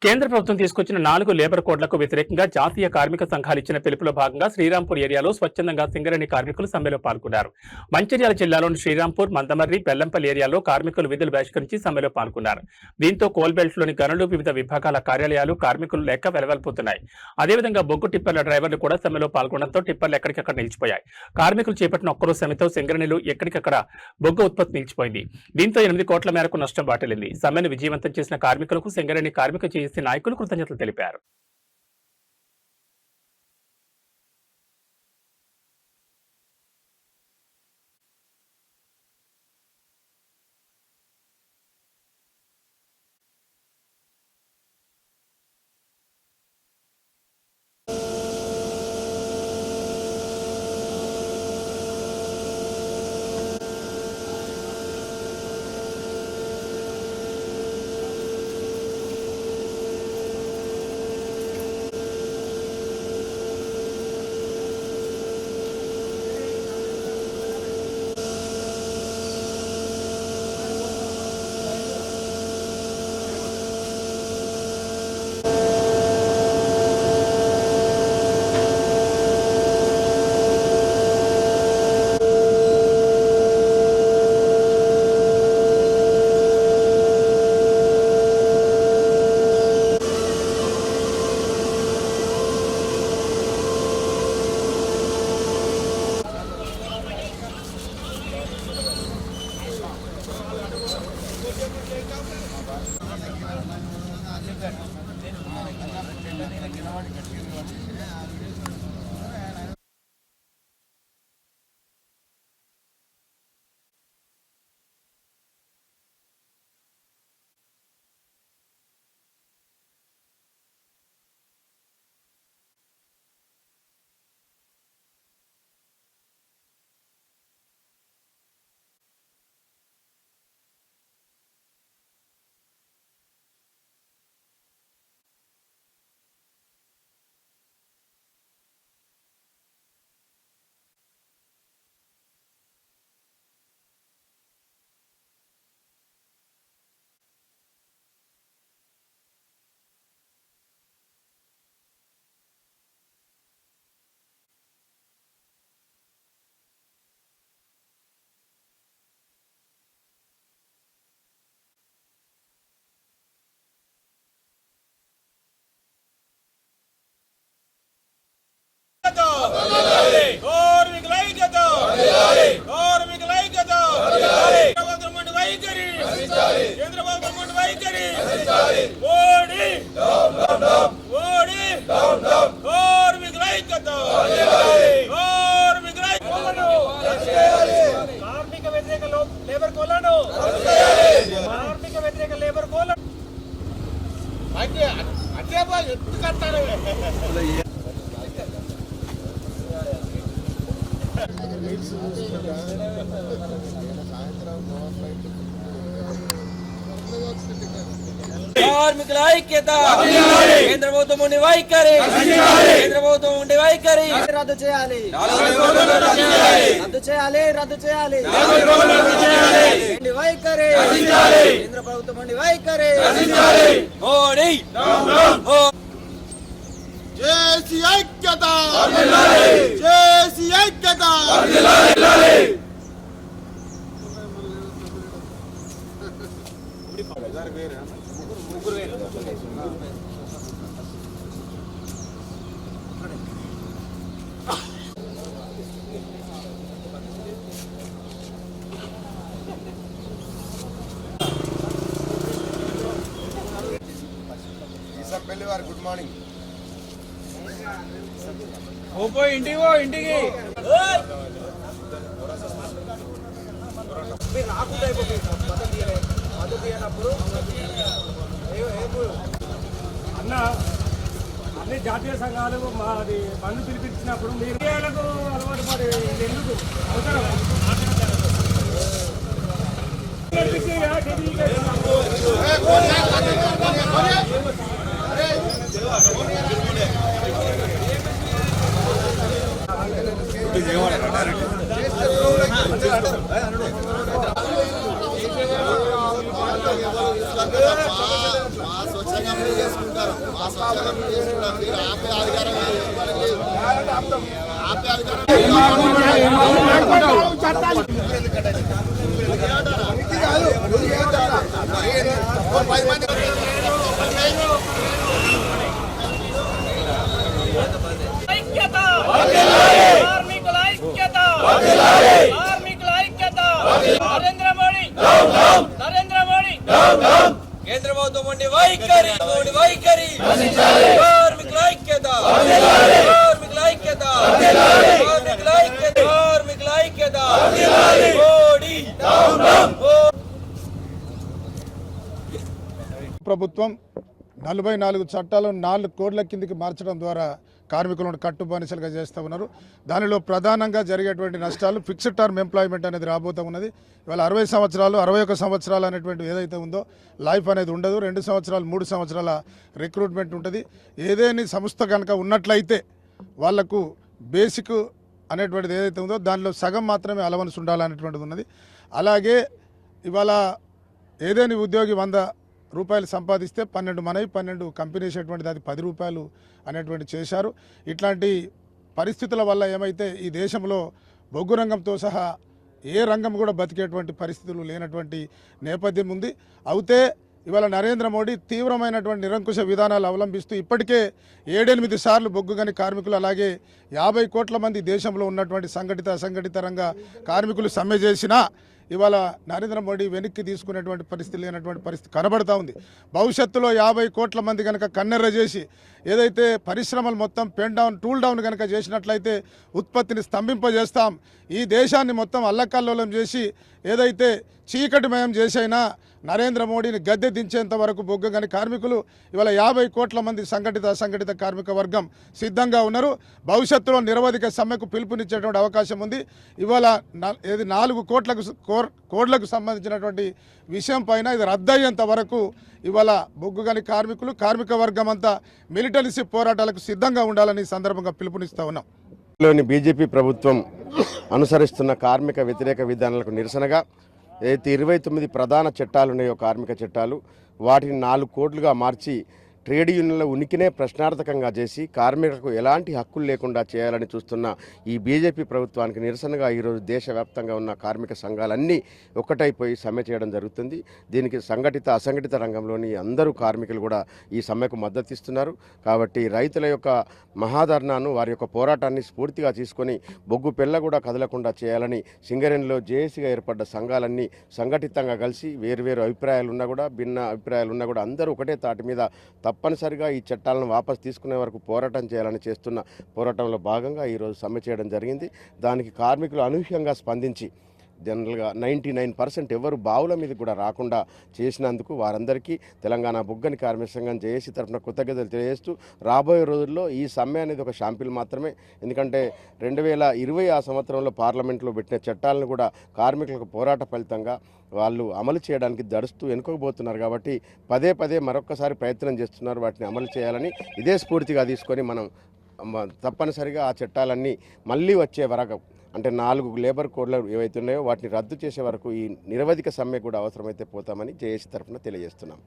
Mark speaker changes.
Speaker 1: కేంద్ర ప్రభుత్వం తీసుకొచ్చిన 4 లేబర్ కోడ్లకు వ్యతిరేకంగా జాతీయ కార్మిక సంఘాలు ఇచ్చిన పిలుపులో భాగంగా శ్రీరాంపూర్ ఏరియాలో స్వచ్ఛందంగా సింగరేణి కార్మికులు సమ్మెలో పాల్గొన్నారు. మంచిర్యాల జిల్లాలోని శ్రీరాంపూర్, మందమర్రి, బెల్లంపల్లి ఏరియాలో కార్మికులు విధులు బహిష్కరించి సమ్మెలో పాల్గొన్నారు. దీంతో కోల్బెల్ట్లోని గనులు, వివిధ విభాగాల కార్యాలయాలు కార్మికులు లెక్క వెలవెల్పుతున్నాయి. అదేవిధంగా బొగ్గు టిప్పర్ల డ్రైవర్లు కూడా సమ్మెలో పాల్గొనడంతో టిప్పర్లు ఎక్కడికక్కడ నిలిచిపోయాయి. కార్మికులు చేపట్టిన ఒక్కరోజు సమ్మెతో సింగరేణిలో ఎక్కడికక్కడ బొగ్గు ఉత్పత్తి నిలిచిపోయింది. దీంతో 8 కోట్ల మేరకు నష్టం వాటిల్లింది. సమ్మెను విజయవంతం చేసిన కార్మికులకు సింగరేణి కార్మిక నాయకులు కృతజ్ఞతలు తెలిపారు.
Speaker 2: కార్మికుల ఐక్యత కేంద్ర ప్రభుత్వం ఉండి వైఖరి కేంద్ర ప్రభుత్వం ఉండి వైఖరి రద్దు చేయాలి రద్దు చేయాలి రద్దు చేయాలి వైఖరి కేంద్ర ప్రభుత్వం ఉండి వైఖరి మోడీ
Speaker 3: జేసీ ఐక్యత జేసీ ఐక్యత గుడ్ మార్నింగ్ ఇంటికి
Speaker 4: అన్న అన్ని జాతీయ సంఘాలు మాది బంధు పిలిపించినప్పుడు మీరు అలవాటు పడి ఎందుకు అవసరం
Speaker 3: స్వచ్ఛంగా అమలు చేసుకుంటారు. ఆ స్వచ్ఛంద అమలు చేసుకుంటారు. మీరు ఆపే అధికారం లేదు. ఆపే అధికారం
Speaker 5: ఐక్యత కార్మికుల ఐక్యత కార్మికుల ఐక్యత నరేంద్ర మోడీ
Speaker 2: కేంద్ర ప్రభుత్వం ఉండి వైఖరి కార్మికుల ఐక్యత మోడీ
Speaker 6: ప్రభుత్వం 44 చట్టాలను 4 కోడ్ల కిందికి మార్చడం ద్వారా కార్మికులను కట్టుబానిసలుగా చేస్తూ ఉన్నారు. దానిలో ప్రధానంగా జరిగేటువంటి నష్టాలు ఫిక్స్డ్ టర్మ్ ఎంప్లాయ్మెంట్ అనేది రాబోతూ ఉన్నది. ఇవాళ 60 సంవత్సరాలు 61 సంవత్సరాలు అనేటువంటి ఏదైతే ఉందో లైఫ్ అనేది ఉండదు. 2 సంవత్సరాలు 3 సంవత్సరాల రిక్రూట్మెంట్ ఉంటుంది. ఏదేని సంస్థ కనుక ఉన్నట్లయితే వాళ్లకు బేసిక్ అనేటువంటిది ఏదైతే ఉందో దానిలో సగం మాత్రమే అలవన్స్ ఉండాలనేటువంటిది ఉన్నది. అలాగే ఇవాళ ఏదేని ఉద్యోగి 100 రూపాయలు సంపాదిస్తే 12 మనవి 12 కంపెనీ చేసేటువంటిది అది 10 రూపాయలు అనేటువంటి చేశారు. ఇట్లాంటి పరిస్థితుల వల్ల ఏమైతే ఈ దేశంలో బొగ్గు రంగంతో సహా ఏ రంగం కూడా బతికేటువంటి పరిస్థితులు లేనటువంటి నేపథ్యం ఉంది. అయితే ఇవాళ నరేంద్ర మోడీ తీవ్రమైనటువంటి నిరంకుశ విధానాలు అవలంబిస్తూ ఇప్పటికే 7-8 సార్లు బొగ్గు గని కార్మికులు అలాగే 50 కోట్ల మంది దేశంలో ఉన్నటువంటి సంఘటిత అసంఘటిత రంగ కార్మికులు సమ్మె చేసినా ఇవాళ నరేంద్ర మోడీ వెనక్కి తీసుకునేటువంటి పరిస్థితి లేనటువంటి పరిస్థితి కనబడతా ఉంది. భవిష్యత్తులో 50 కోట్ల మంది కనుక కన్నెర్ర చేసి ఏదైతే పరిశ్రమలు మొత్తం పెన్ డౌన్ టూల్ డౌన్ కనుక చేసినట్లయితే ఉత్పత్తిని స్తంభింపజేస్తాం. ఈ దేశాన్ని మొత్తం అల్లకల్లోలం చేసి ఏదైతే చీకటిమయం చేసైనా నరేంద్ర మోడీని గద్దె దించేంత వరకు బొగ్గు గని కార్మికులు ఇవాళ 50 కోట్ల మంది సంఘటిత అసంఘటిత కార్మిక వర్గం సిద్ధంగా ఉన్నారు. భవిష్యత్తులో నిరవధిక సమ్మెకు పిలుపునిచ్చేటువంటి అవకాశం ఉంది. ఇవాళ 4 కోట్లకు సంబంధించినటువంటి విషయం పైన ఇది రద్దయ్యేంత వరకు ఇవాళ బొగ్గు గని కార్మికులు కార్మిక వర్గం అంతా మిలిటెన్సీ పోరాటాలకు సిద్ధంగా ఉండాలని సందర్భంగా పిలుపునిస్తూ ఉన్నాం.
Speaker 7: లోని బీజేపీ ప్రభుత్వం అనుసరిస్తున్న కార్మిక వ్యతిరేక విధానాలకు నిరసనగా ఏదైతే 29 ప్రధాన చట్టాలు ఉన్నాయో కార్మిక చట్టాలు వాటిని 4 కోడ్లుగా మార్చి ట్రేడ్ యూనియన్ల ఉనికినే ప్రశ్నార్థకంగా చేసి కార్మికులకు ఎలాంటి హక్కులు లేకుండా చేయాలని చూస్తున్న ఈ బీజేపీ ప్రభుత్వానికి నిరసనగా ఈరోజు దేశవ్యాప్తంగా ఉన్న కార్మిక సంఘాలన్నీ ఒక్కటైపోయి సమ్మె చేయడం జరుగుతుంది. దీనికి సంఘటిత అసంఘటిత రంగంలోని అందరూ కార్మికులు కూడా ఈ సమ్మెకు మద్దతు ఇస్తున్నారు. కాబట్టి రైతుల యొక్క మహాధర్నాను వారి యొక్క పోరాటాన్ని స్ఫూర్తిగా తీసుకొని బొగ్గు పెళ్ళ కూడా కదలకుండా చేయాలని సింగరేణిలో జేఏసీగా ఏర్పడ్డ సంఘాలన్నీ సంఘటితంగా కలిసి వేరువేరు అభిప్రాయాలు ఉన్నా కూడా భిన్న అభిప్రాయాలు ఉన్నా కూడా అందరూ ఒకటే తాటి మీద తప్పనిసరిగా ఈ చట్టాలను వాపసు తీసుకునే వరకు పోరాటం చేయాలని చేస్తున్న పోరాటంలో భాగంగా ఈరోజు సమ్మె చేయడం జరిగింది. దానికి కార్మికులు అనూహ్యంగా స్పందించి జనరల్గా 99% ఎవరు బావుల మీద కూడా రాకుండా చేసినందుకు వారందరికీ తెలంగాణ బొగ్గని కార్మిక సంఘం జేఏసీ తరఫున కృతజ్ఞతలు తెలియజేస్తూ రాబోయే రోజుల్లో ఈ సమ్మె అనేది ఒక షాంపిల్ మాత్రమే. ఎందుకంటే 2020 ఆ సంవత్సరంలో పార్లమెంట్లో పెట్టిన చట్టాలను కూడా కార్మికులకు పోరాట ఫలితంగా వాళ్ళు అమలు చేయడానికి దడుస్తూ వెనుకోబోతున్నారు. కాబట్టి పదే మరొక్కసారి ప్రయత్నం చేస్తున్నారు వాటిని అమలు చేయాలని. ఇదే స్ఫూర్తిగా తీసుకొని మనం తప్పనిసరిగా ఆ చట్టాలన్నీ మళ్ళీ వచ్చే వరకు అంటే 4 లేబర్ కోడ్లు ఏవైతే ఉన్నాయో వాటిని రద్దు చేసే వరకు ఈ నిరవధిక సమ్మె కూడా అవసరమైతే పోతామని జేఏసీ తరఫున తెలియజేస్తున్నాం.